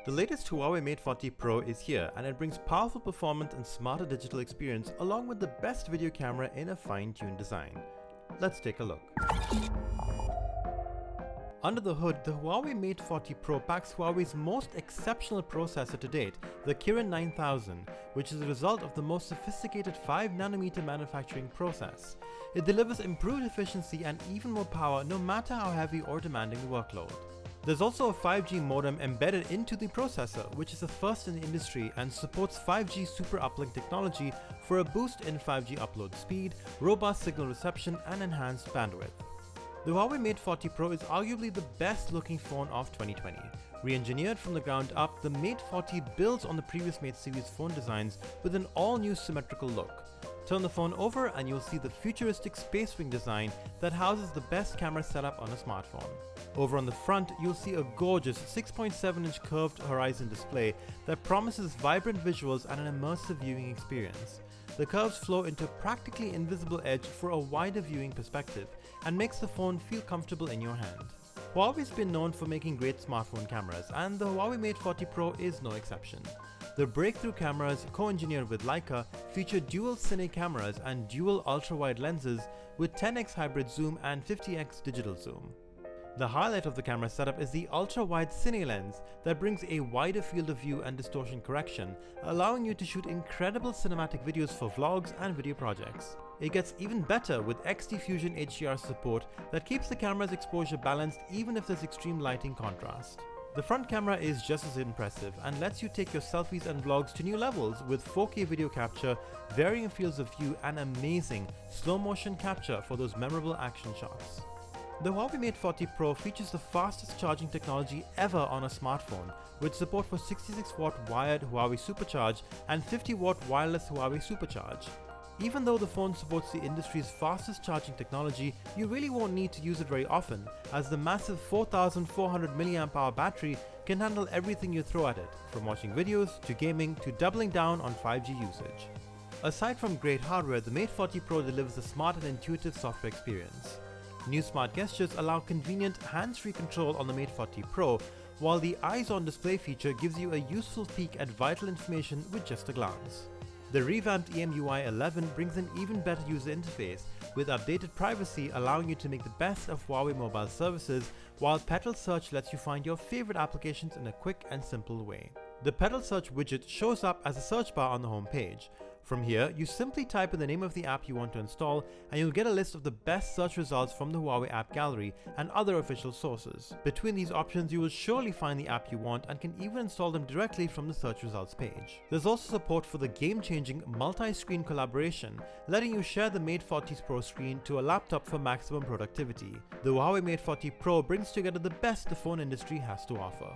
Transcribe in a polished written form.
The latest Huawei Mate40 Pro is here, and it brings powerful performance and smarter digital experience along with the best video camera in a fine-tuned design. Let's take a look. Under the hood, the Huawei Mate40 Pro packs Huawei's most exceptional processor to date, the Kirin 9000, which is the result of the most sophisticated 5nm manufacturing process. It delivers improved efficiency and even more power no matter how heavy or demanding the workload. There's also a 5G modem embedded into the processor, which is a first in the industry and supports 5G super uplink technology for a boost in 5G upload speed, robust signal reception, and enhanced bandwidth. The Huawei Mate40 Pro is arguably the best looking phone of 2020. Re-engineered from the ground up, the Mate40 builds on the previous Mate series phone designs with an all-new symmetrical look. Turn the phone over and you'll see the futuristic space wing design that houses the best camera setup on a smartphone. Over on the front, you'll see a gorgeous 6.7-inch curved horizon display that promises vibrant visuals and an immersive viewing experience. The curves flow into a practically invisible edge for a wider viewing perspective and makes the phone feel comfortable in your hand. Huawei's been known for making great smartphone cameras, and the Huawei Mate40 Pro is no exception. The breakthrough cameras, co-engineered with Leica, feature dual Cine cameras and dual ultra-wide lenses with 10x hybrid zoom and 50x digital zoom. The highlight of the camera setup is the ultra-wide Cine lens that brings a wider field of view and distortion correction, allowing you to shoot incredible cinematic videos for vlogs and video projects. It gets even better with XT Fusion HDR support that keeps the camera's exposure balanced even if there's extreme lighting contrast. The front camera is just as impressive and lets you take your selfies and vlogs to new levels with 4K video capture, varying fields of view, and amazing slow motion capture for those memorable action shots. The Huawei Mate40 Pro features the fastest charging technology ever on a smartphone, with support for 66W wired Huawei Supercharge and 50W wireless Huawei Supercharge. Even though the phone supports the industry's fastest charging technology, you really won't need to use it very often, as the massive 4400 mAh battery can handle everything you throw at it, from watching videos to gaming to doubling down on 5G usage. Aside from great hardware, the Mate40 Pro delivers a smart and intuitive software experience. New smart gestures allow convenient hands-free control on the Mate40 Pro, while the eyes-on display feature gives you a useful peek at vital information with just a glance. The revamped EMUI 11 brings an even better user interface, with updated privacy allowing you to make the best of Huawei mobile services, while Petal Search lets you find your favorite applications in a quick and simple way. The Petal Search widget shows up as a search bar on the home page. From here, you simply type in the name of the app you want to install and you'll get a list of the best search results from the Huawei App Gallery and other official sources. Between these options, you will surely find the app you want and can even install them directly from the search results page. There's also support for the game-changing multi-screen collaboration, letting you share the Mate40 Pro screen to a laptop for maximum productivity. The Huawei Mate40 Pro brings together the best the phone industry has to offer.